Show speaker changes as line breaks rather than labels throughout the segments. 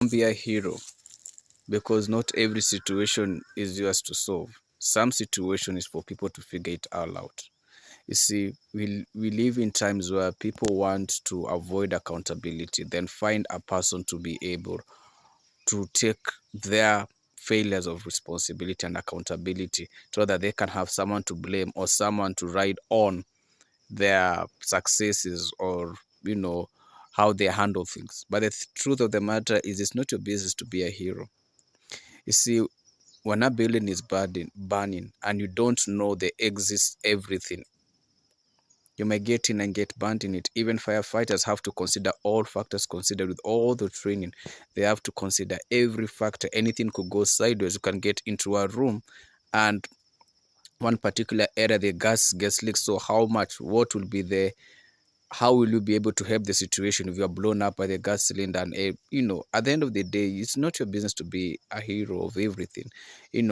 Don't be a hero because not every situation is yours to solve. Some situation is for people to figure it all out. You see, we live in times where people want to avoid accountability, then find a person to be able to take their failures of responsibility and accountability so that they can have someone to blame or someone to ride on their successes or how they handle things. But the truth of the matter is it's not your business to be a hero. You see, when a building is burning and you don't know the exits everything, you may get in and get burnt in it. Even firefighters have to consider all factors considered with all the training. They have to consider every factor. Anything could go sideways. You can get into a room and one particular area, the gas gets leaked. So how much, what will be the how will you be able to help the situation if you are blown up by the gas cylinder? And at the end of the day, it's not your business to be a hero of everything.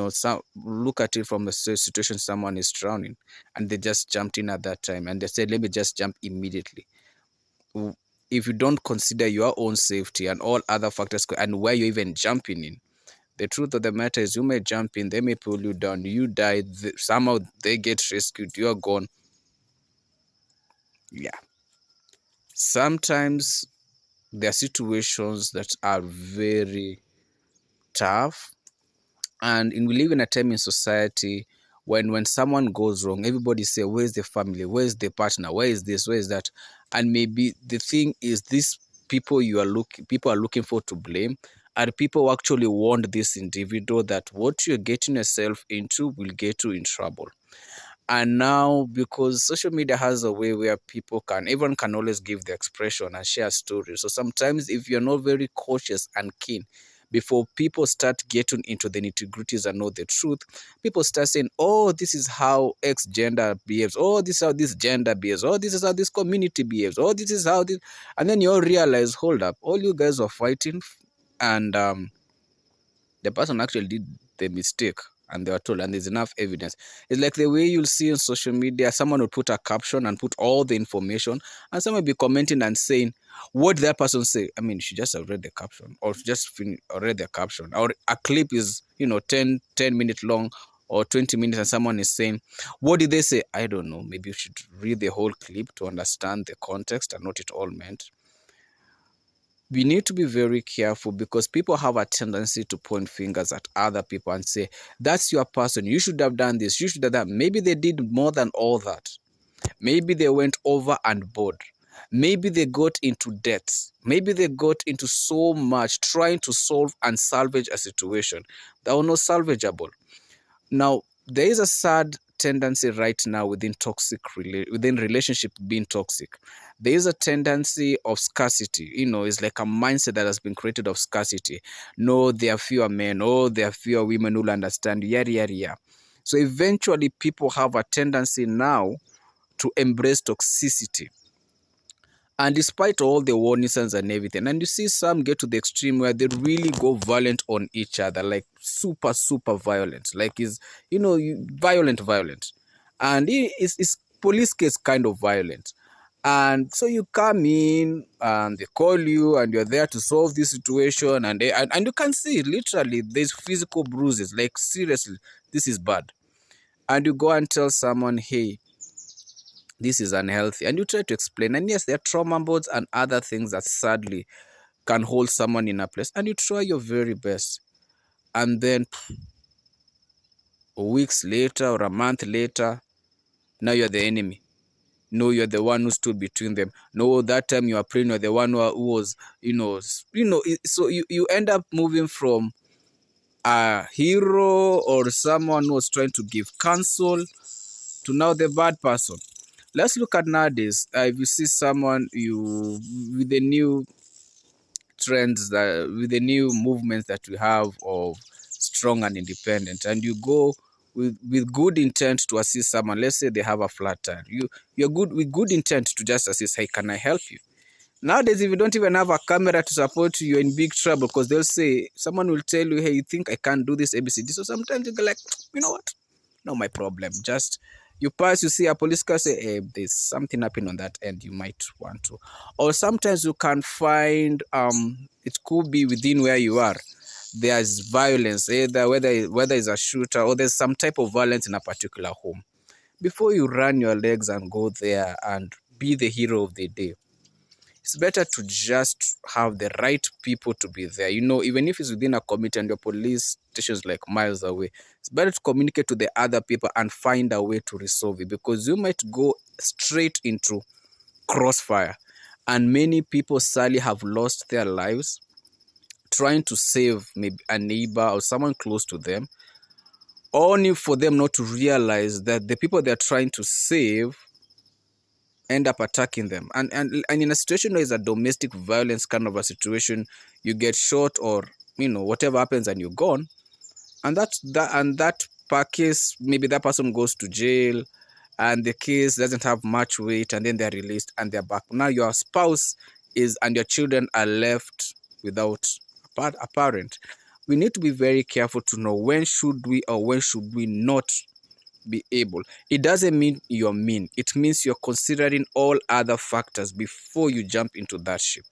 Some look at it from the situation: someone is drowning and they just jumped in at that time and they said, let me just jump immediately. If you don't consider your own safety and all other factors and where you're even jumping in, the truth of the matter is you may jump in, they may pull you down, you die, somehow they get rescued, you're gone. Yeah, sometimes there are situations that are very tough, and we live in a time in society when someone goes wrong, everybody say, where's the family, where's the partner, where is this, where is that? And maybe the thing is, these people are looking for to blame, and people who actually want this individual that what you're getting yourself into will get you in trouble. And now, because social media has a way where everyone can always give the expression and share stories. So sometimes if you're not very cautious and keen, before people start getting into the nitty-gritties and know the truth, people start saying, oh, this is how X gender behaves, oh, this is how this gender behaves, oh, this is how this community behaves, oh, this is how this. And then you all realize, hold up, all you guys were fighting and the person actually did the mistake and they were told, and there's enough evidence. It's like the way you'll see on social media, someone will put a caption and put all the information, and someone will be commenting and saying, what did that person say? I mean, she just have read the caption, or she just read the caption, or a clip is 10 minutes long or 20 minutes, and someone is saying, what did they say? I don't know. Maybe you should read the whole clip to understand the context and what it all meant. We need to be very careful because people have a tendency to point fingers at other people and say, that's your person, you should have done this, you should have done that. Maybe they did more than all that. Maybe they went over and board. Maybe they got into debts. Maybe they got into so much trying to solve and salvage a situation that was not salvageable. Now, there is a sad tendency right now within within relationship being toxic. There is a tendency of scarcity. It's like a mindset that has been created of scarcity. No, there are fewer men. Oh, there are fewer women who will understand. Yada yada yada. So eventually, people have a tendency now to embrace toxicity. And despite all the warning signs and everything, and you see some get to the extreme where they really go violent on each other, like super, super violent, like violent. And it's police case kind of violent. And so you come in and they call you and you're there to solve this situation. And you can see literally there's physical bruises, like seriously, this is bad. And you go and tell someone, hey, this is unhealthy, and you try to explain. And yes, there are trauma boards and other things that sadly can hold someone in a place, and you try your very best. And then weeks later or a month later, now you're the enemy. No, you're the one who stood between them. No, that time you were praying, you're the one who was, so you end up moving from a hero or someone who was trying to give counsel to now the bad person. Let's look at nowadays. If you see someone with the new trends, with the new movements that we have of strong and independent, and you go with good intent to assist someone. Let's say they have a flat tire. You're good with good intent to just assist. Hey, can I help you? Nowadays, if you don't even have a camera to support you, you're in big trouble because they'll say, someone will tell you, hey, you think I can't do this ABCD? So sometimes you go like, you know what? No, my problem. Just You pass, you see a police car, say, hey, there's something happening on that end, you might want to. Or sometimes you can find, it could be within where you are, there's violence, either whether it's a shooter or there's some type of violence in a particular home. Before you run your legs and go there and be the hero of the day, it's better to just have the right people to be there. Even if it's within a community and your police station is like miles away, it's better to communicate to the other people and find a way to resolve it, because you might go straight into crossfire. And many people sadly have lost their lives trying to save maybe a neighbor or someone close to them, only for them not to realize that the people they're trying to save end up attacking them. And in a situation where it's a domestic violence kind of a situation, you get shot or whatever happens and you're gone, and that case, maybe that person goes to jail and the case doesn't have much weight, and then they're released and they're back. Now your spouse and your children are left without a parent. We need to be very careful to know when should we or when should we not be able. It doesn't mean you're mean. It means you're considering all other factors before you jump into that ship.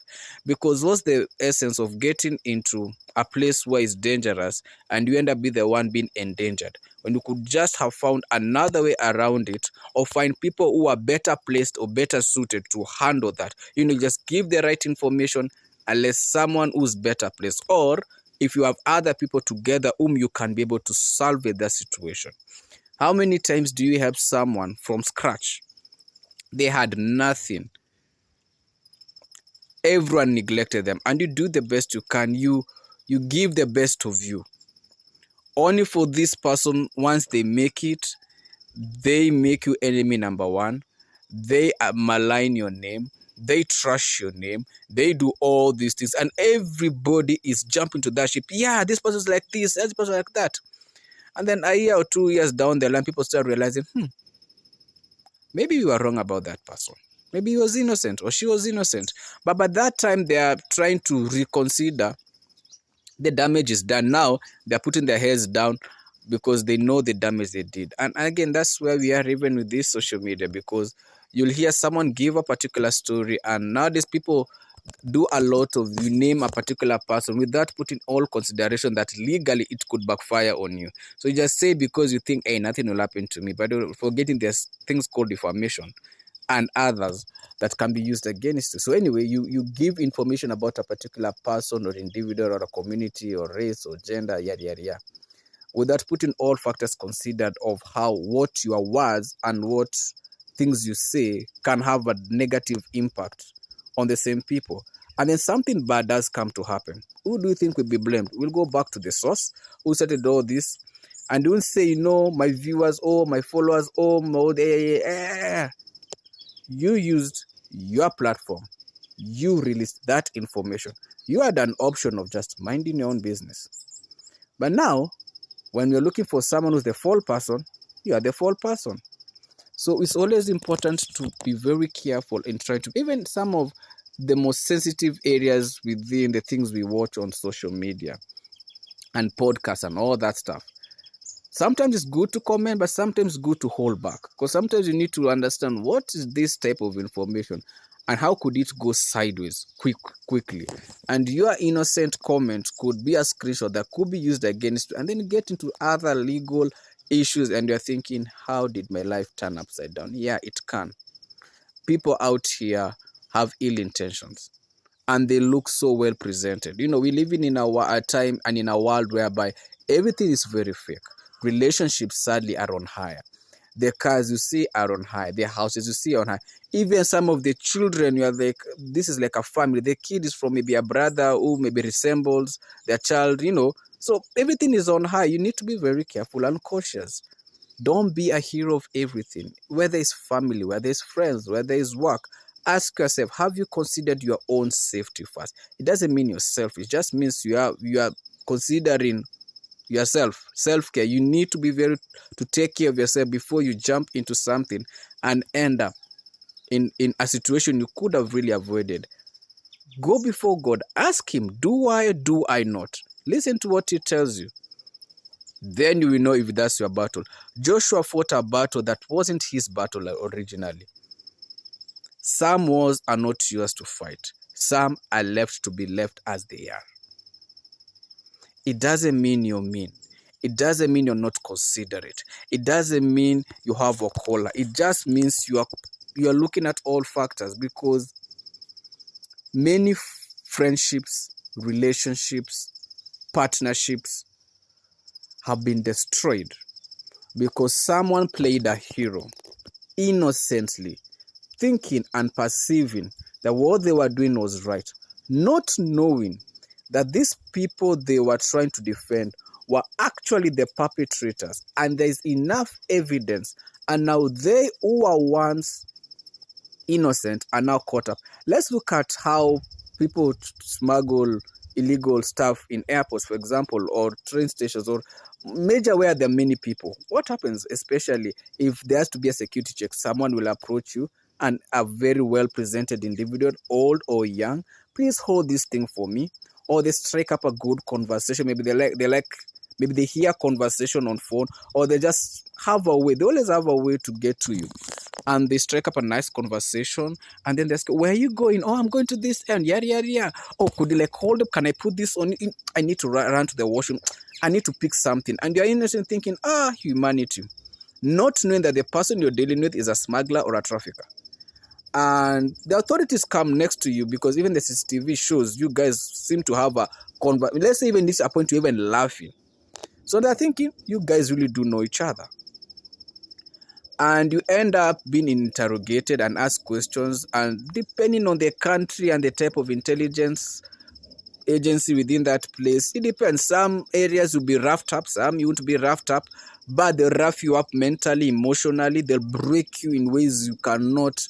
Because what's the essence of getting into a place where it's dangerous and you end up being the one being endangered, when you could just have found another way around it, or find people who are better placed or better suited to handle that? Just give the right information, unless someone who's better placed, or if you have other people together whom you can be able to salvage that situation. How many times do you help someone from scratch? They had nothing. Everyone neglected them, and you do the best you can. You give the best of you. Only for this person, once they make it, they make you enemy number one. They malign your name. They trash your name. They do all these things, and everybody is jumping to that ship. Yeah, this person's like this, this person's like that. And then a year or 2 years down the line, people start realizing, maybe you are wrong about that person. Maybe he was innocent or she was innocent. But by that time, they are trying to reconsider. The damage is done. Now they're putting their heads down because they know the damage they did. And again, that's where we are even with this social media, because you'll hear someone give a particular story, and nowadays people do a lot of, you name a particular person without putting all consideration that legally it could backfire on you. So you just say because you think, hey, nothing will happen to me, but forgetting there's things called defamation and others that can be used against you. So anyway, you give information about a particular person or individual or a community or race or gender, yada yada yada, without putting all factors considered of how what your words and what things you say can have a negative impact on the same people. And then something bad does come to happen. Who do you think will be blamed? We'll go back to the source who started all this, and don't say, my viewers, my followers, you used your platform. You released that information. You had an option of just minding your own business. But now, when you're looking for someone who's the fall person, you are the fall person. So it's always important to be very careful in trying to, even some of the most sensitive areas within the things we watch on social media and podcasts and all that stuff. Sometimes it's good to comment, but sometimes it's good to hold back, because sometimes you need to understand what is this type of information and how could it go sideways quickly. And your innocent comment could be a screenshot that could be used against you, and then you get into other legal issues and you're thinking, how did my life turn upside down? Yeah, it can. People out here have ill intentions and they look so well presented. We live in a time and in a world whereby everything is very fake. Relationships sadly are on higher. The cars you see are on high. The houses you see are on high. Even some of the children, you are like, this is like a family. The kid is from maybe a brother who maybe resembles their child, So everything is on high. You need to be very careful and cautious. Don't be a hero of everything, whether it's family, whether it's friends, whether it's work. Ask yourself, have you considered your own safety first? It doesn't mean you're selfish. It just means you are considering yourself. Self-care. You need to be to take care of yourself before you jump into something and end up in a situation you could have really avoided. Go before God. Ask him, do I not? Listen to what he tells you. Then you will know if that's your battle. Joshua fought a battle that wasn't his battle originally. Some wars are not yours to fight. Some are left to be left as they are. It doesn't mean you're mean. It doesn't mean you're not considerate. It doesn't mean you have a collar. It just means you are looking at all factors, because many friendships, relationships, partnerships have been destroyed because someone played a hero innocently, thinking and perceiving that what they were doing was right, not knowing that these people they were trying to defend were actually the perpetrators, and there is enough evidence, and now they who were once innocent are now caught up. Let's look at how people smuggle illegal stuff in airports, for example, or train stations, or major where there are many people. What happens, especially if there has to be a security check? Someone will approach you, and a very well presented individual, old or young, please hold this thing for me. Or they strike up a good conversation. Maybe maybe they hear conversation on phone, or they just have a way. They always have a way to get to you, and they strike up a nice conversation, and then they ask, where are you going? Oh, I'm going to this end. Yeah, yeah, yeah. Oh, could you hold up? Can I put this on? I need to run to the washroom. I need to pick something. And you're innocent thinking, humanity. Not knowing that the person you're dealing with is a smuggler or a trafficker. And the authorities come next to you, because even the CCTV shows you guys seem to have a conversation. Let's say even this point to even laughing. So they're thinking you guys really do know each other. And you end up being interrogated and asked questions, and depending on the country and the type of intelligence agency within that place, it depends. Some areas will be roughed up, some you won't be roughed up, but they'll rough you up mentally, emotionally. They'll break you in ways you cannot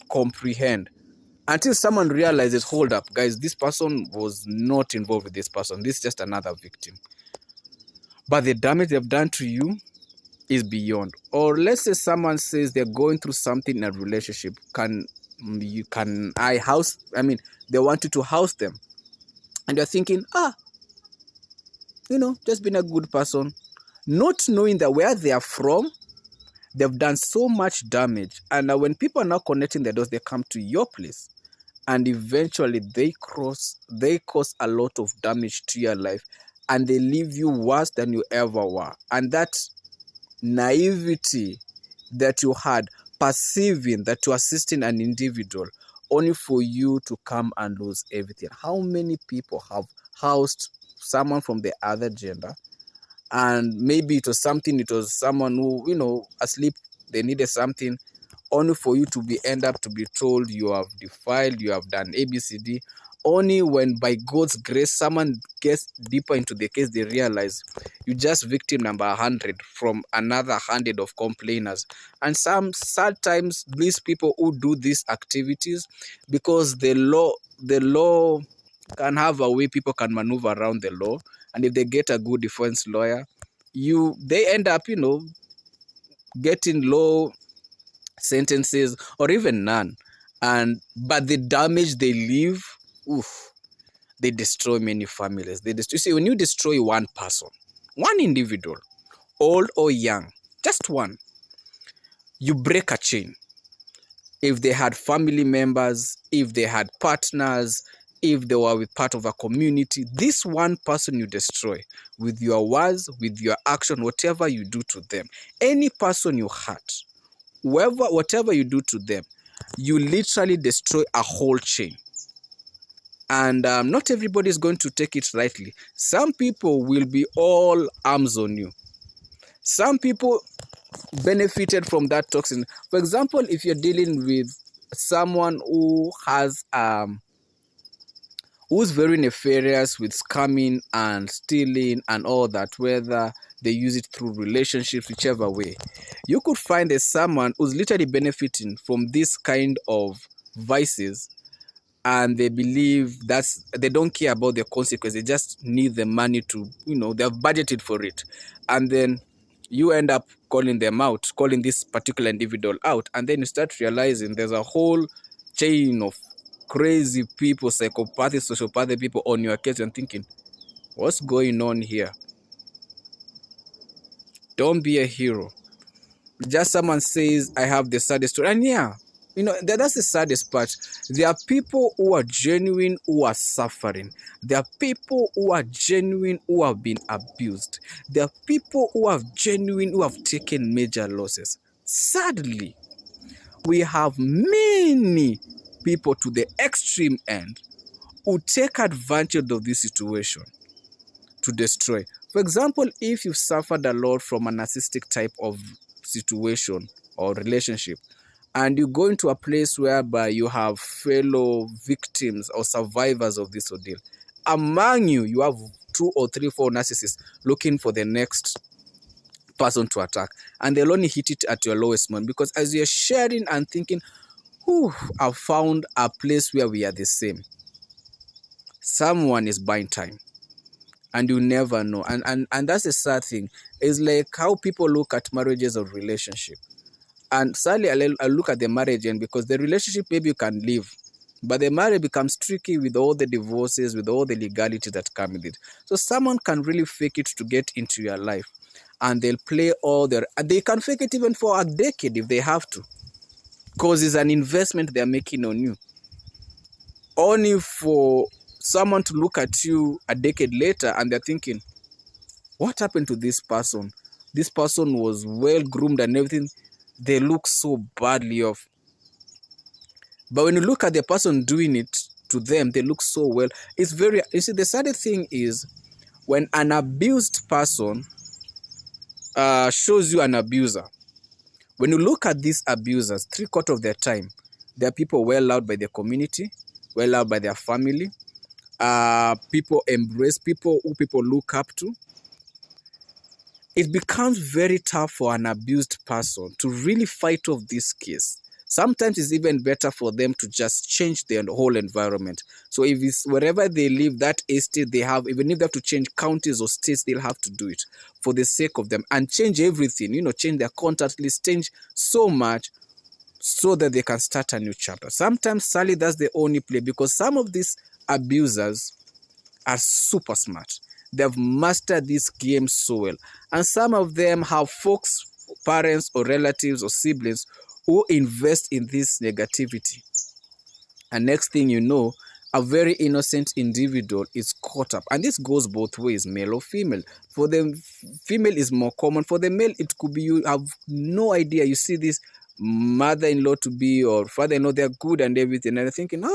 comprehend, until someone realizes, hold up guys, this person was not involved with this person, this is just another victim. But the damage they've done to you is beyond. Or let's say someone says they're going through something in a relationship. They want you to house them, and you're thinking, just being a good person, not knowing that where they are from, they've done so much damage. And when people are now connecting the dots, they come to your place, and eventually they cause a lot of damage to your life, and they leave you worse than you ever were. And that naivety that you had, perceiving that you're assisting an individual, only for you to come and lose everything. How many people have housed someone from the other gender, and maybe it was someone who, asleep, they needed something, only for you to end up to be told you have defiled, you have done ABCD. Only when by God's grace someone gets deeper into the case, they realize you just victim number 100 from another 100 of complainers. And some sad times these people who do these activities, because the law can have a way people can maneuver around the law, and if they get a good defense lawyer, they end up getting low sentences or even none. But the damage they leave, they destroy many families. You see, when you destroy one person, one individual, old or young, just one, you break a chain. If they had family members, if they had partners, if they were with part of a community, this one person you destroy with your words, with your action, whatever you do to them, any person you hurt, whatever you do to them, you literally destroy a whole chain. And not everybody is going to take it rightly. Some people will be all arms on you. Some people benefited from that toxin. For example, if you're dealing with someone who has who's very nefarious with scamming and stealing and all that, whether they use it through relationships, whichever way, you could find there's someone who's literally benefiting from this kind of vices, and they believe they don't care about the consequences. They just need the money to, they've budgeted for it. And then you end up calling this particular individual out, and then you start realizing there's a whole chain of crazy people, psychopathic, sociopathic people on your case, and thinking, what's going on here? Don't be a hero. Just someone says, I have the saddest story. And yeah, that's the saddest part. There are people who are genuine, who are suffering. There are people who are genuine, who have been abused. There are people who are genuine, who have taken major losses. Sadly, we have many people to the extreme end who take advantage of this situation to destroy. For example, if you suffered a lot from a narcissistic type of situation or relationship, and you go into a place whereby you have fellow victims or survivors of this ordeal, among you, you have 2 or 3, 4 narcissists looking for the next person to attack, and they'll only hit it at your lowest moment, because as you're sharing and thinking, I've found a place where we are the same, someone is buying time. And you never know. And that's a sad thing. It's like how people look at marriages or relationship. And sadly, I look at the marriage, and because the relationship maybe you can live, but the marriage becomes tricky with all the divorces, with all the legality that come with it. So someone can really fake it to get into your life, and they'll play and they can fake it even for a decade if they have to, because it's an investment they're making on you. Only for someone to look at you a decade later and they're thinking, what happened to this person? This person was well groomed and everything. They look so badly off. But when you look at the person doing it to them, they look so well. You see, the sad thing is when an abused person shows you an abuser. When you look at these abusers, 3/4 of their time, they are people well loved by their community, well loved by their family. People embrace, people who people look up to. It becomes very tough for an abused person to really fight off this case. Sometimes it's even better for them to just change their whole environment. So if it's wherever they live, that estate they have, even if they have to change counties or states, they'll have to do it for the sake of them and change everything, change their contact list, change so much so that they can start a new chapter. Sometimes, sadly, that's the only play, because some of these abusers are super smart. They've mastered this game so well. And some of them have folks, parents or relatives or siblings who invest in this negativity. And next thing you know, a very innocent individual is caught up. And this goes both ways, male or female. For the female is more common. For the male, it could be you have no idea. You see this mother-in-law to be or father-in-law, they're good and everything. And they're thinking,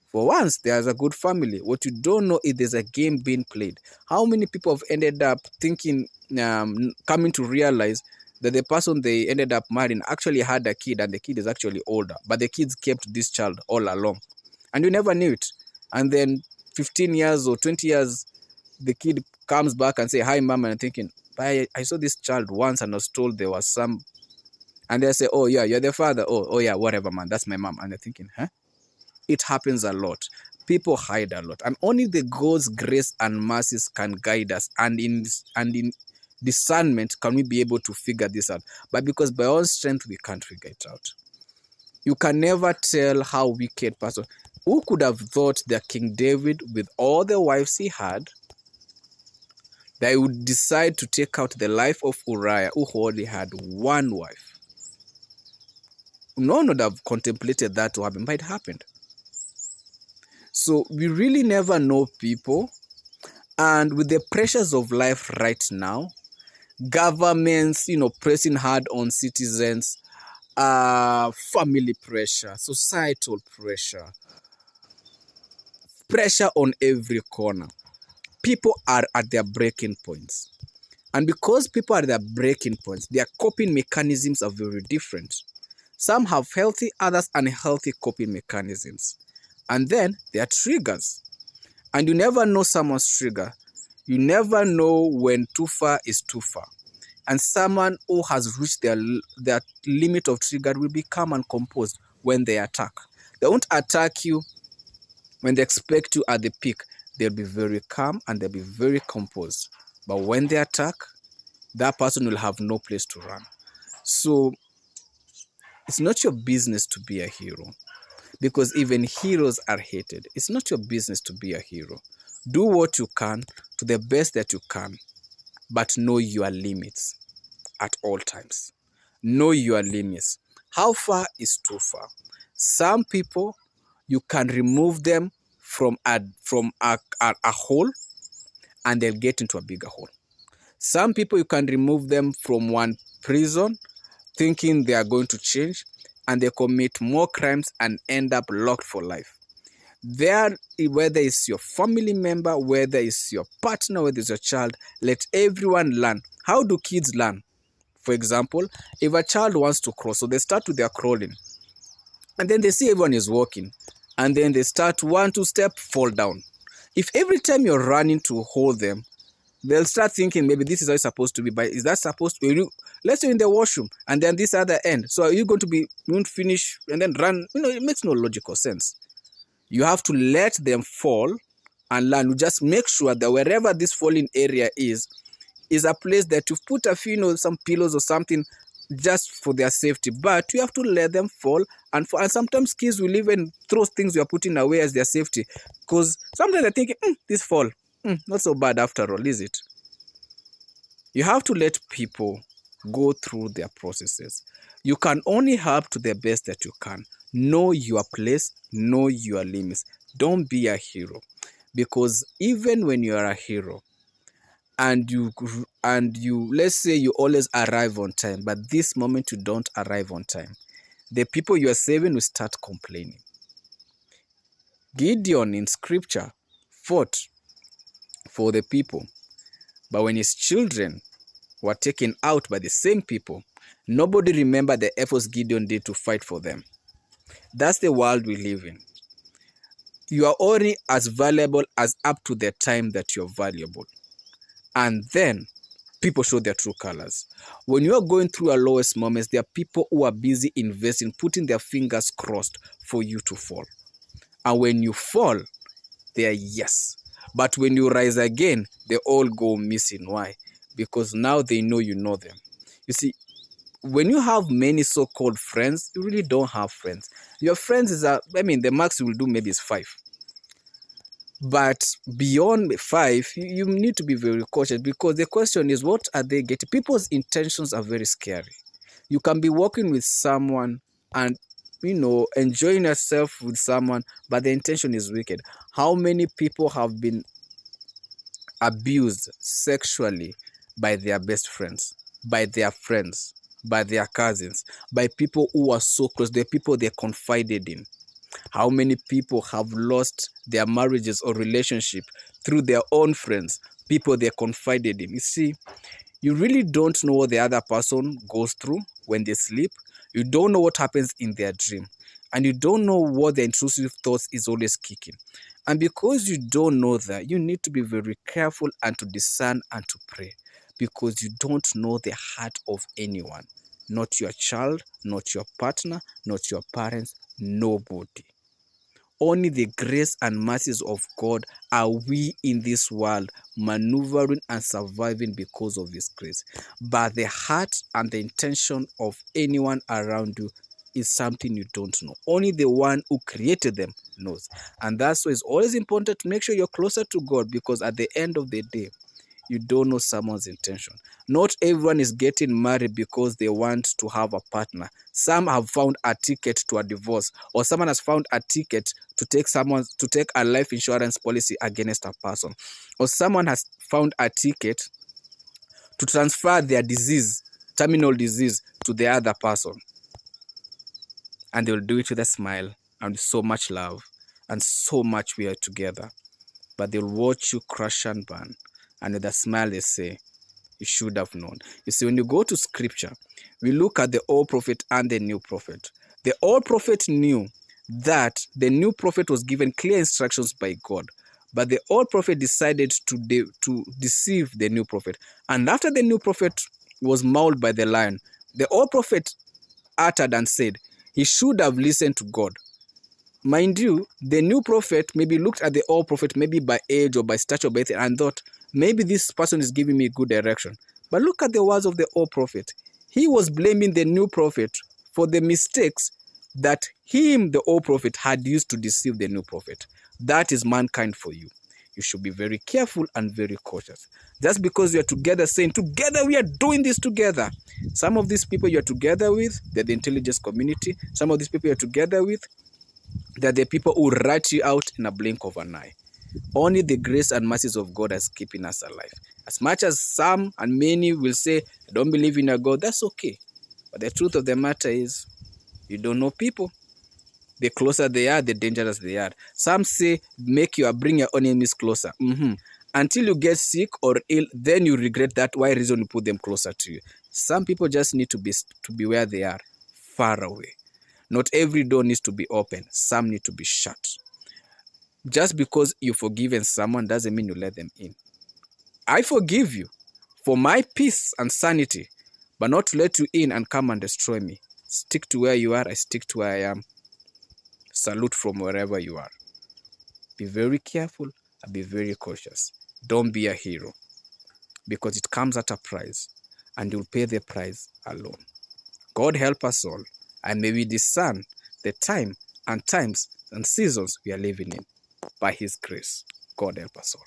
for once, there's a good family. What you don't know is there's a game being played. How many people have ended up thinking, coming to realize that the person they ended up marrying actually had a kid, and the kid is actually older, but the kids kept this child all along. And you never knew it. And then 15 years or 20 years, the kid comes back and say, hi, mom, and I'm thinking, I saw this child once and I was told there was some. And they say, oh, yeah, you're the father. Oh, yeah, whatever, man, that's my mom. And they're thinking, It happens a lot. People hide a lot. And only the God's grace and mercies can guide us. And in discernment can we be able to figure this out. But because by our strength, we can't figure it out. You can never tell how wicked person. Who could have thought that King David, with all the wives he had, that he would decide to take out the life of Uriah, who only had one wife? No one would have contemplated that to happen, but it happened. So we really never know people. And with the pressures of life right now, governments, pressing hard on citizens, family pressure, societal pressure on every corner. People are at their breaking points. And because people are at their breaking points, their coping mechanisms are very different. Some have healthy, others unhealthy coping mechanisms. And then there are triggers. And you never know someone's trigger. You never know when too far is too far. And someone who has reached their limit of trigger will be calm and composed when they attack. They won't attack you when they expect you at the peak. They'll be very calm and they'll be very composed. But when they attack, that person will have no place to run. So it's not your business to be a hero, because even heroes are hated. It's not your business to be a hero. Do what you can to the best that you can, but know your limits. at all times. Know your limits. How far is too far? Some people, you can remove them from a hole and they'll get into a bigger hole. Some people, you can remove them from one prison thinking they are going to change, and they commit more crimes and end up locked for life. There, whether it's your family member, whether it's your partner, whether it's your child, let everyone learn. How do kids learn? For example, if a child wants to crawl, so they start with their crawling, and then they see everyone is walking, and then they start 1, 2 step, fall down. If every time you're running to hold them, they'll start thinking maybe this is how it's supposed to be, but is that supposed to be? Let's say in the washroom, and then this other end. So are you going to be, you won't finish and then run? It makes no logical sense. You have to let them fall and learn. You just make sure that wherever this falling area is a place that you've put a few, some pillows or something just for their safety. But you have to let them fall, and sometimes kids will even throw things you are putting away as their safety, because sometimes they're thinking, this fall, not so bad after all, is it? You have to let people go through their processes. You can only help to the best that you can. Know your place, know your limits. Don't be a hero, because even when you are a hero and you let's say you always arrive on time, but this moment you don't arrive on time, the people you are saving will start complaining. Gideon in scripture fought for the people, but when his children were taken out by the same people, nobody remembered the efforts Gideon did to fight for them. That's the world we live in. You are only as valuable as up to the time that you're valuable. And then people show their true colors. When you are going through your lowest moments, there are people who are busy investing, putting their fingers crossed for you to fall. And when you fall, they are yes. But when you rise again, they all go missing. Why? Because now they know you know them. You see, when you have many so-called friends, you really don't have friends. Your friends is the max you will do maybe is 5. But beyond 5, you need to be very cautious, because the question is, what are they getting? People's intentions are very scary. You can be working with someone and enjoying yourself with someone, but the intention is wicked. How many people have been abused sexually by their best friends, by their friends, by their cousins, by people who are so close, the people they confided in? How many people have lost their marriages or relationship through their own friends, people they confided in? You see, you really don't know what the other person goes through when they sleep. You don't know what happens in their dream. And you don't know what the intrusive thoughts is always kicking. And because you don't know that, you need to be very careful and to discern and to pray. Because you don't know the heart of anyone. Not your child, not your partner, not your parents, nobody. Only the grace and mercies of God are we in this world maneuvering and surviving because of His grace. But the heart and the intention of anyone around you is something you don't know. Only the one who created them knows. And that's why it's always important to make sure you're closer to God, because at the end of the day, you don't know someone's intention. Not everyone is getting married because they want to have a partner. Some have found a ticket to a divorce, or someone has found a ticket to take a life insurance policy against a person, or someone has found a ticket to transfer their terminal disease, to the other person. And they will do it with a smile and so much love and so much we are together. But they'll watch you crash and burn. And with a smile, they say, you should have known. You see, when you go to scripture, we look at the old prophet and the new prophet. The old prophet knew that the new prophet was given clear instructions by God. But the old prophet decided to deceive the new prophet. And after the new prophet was mauled by the lion, the old prophet uttered and said he should have listened to God. Mind you, the new prophet maybe looked at the old prophet, maybe by age or by stature, and thought, maybe this person is giving me good direction. But look at the words of the old prophet. He was blaming the new prophet for the mistakes that the old prophet, had used to deceive the new prophet. That is mankind for you. you should be very careful and very cautious. Just because you are together saying, together we are doing this together. Some of these people you are together with, they're the intelligence community. Some of these people you're together with, they're the people who rat you out in a blink of an eye. Only the grace and mercies of God is keeping us alive. As much as some and many will say, I don't believe in a God, that's okay. But the truth of the matter is, you don't know people. The closer they are, the dangerous they are. Some say, bring your own enemies closer. Until you get sick or ill, then you regret that. Why reason you put them closer to you? Some people just need to be where they are, far away. Not every door needs to be open. Some need to be shut. Just because you've forgiven someone doesn't mean you let them in. I forgive you for my peace and sanity, but not to let you in and come and destroy me. Stick to where you are. I stick to where I am. Salute from wherever you are. Be very careful and be very cautious. Don't be a hero, because it comes at a price, and you'll pay the price alone. God help us all, and may we discern the time and times and seasons we are living in by His grace. God help us all.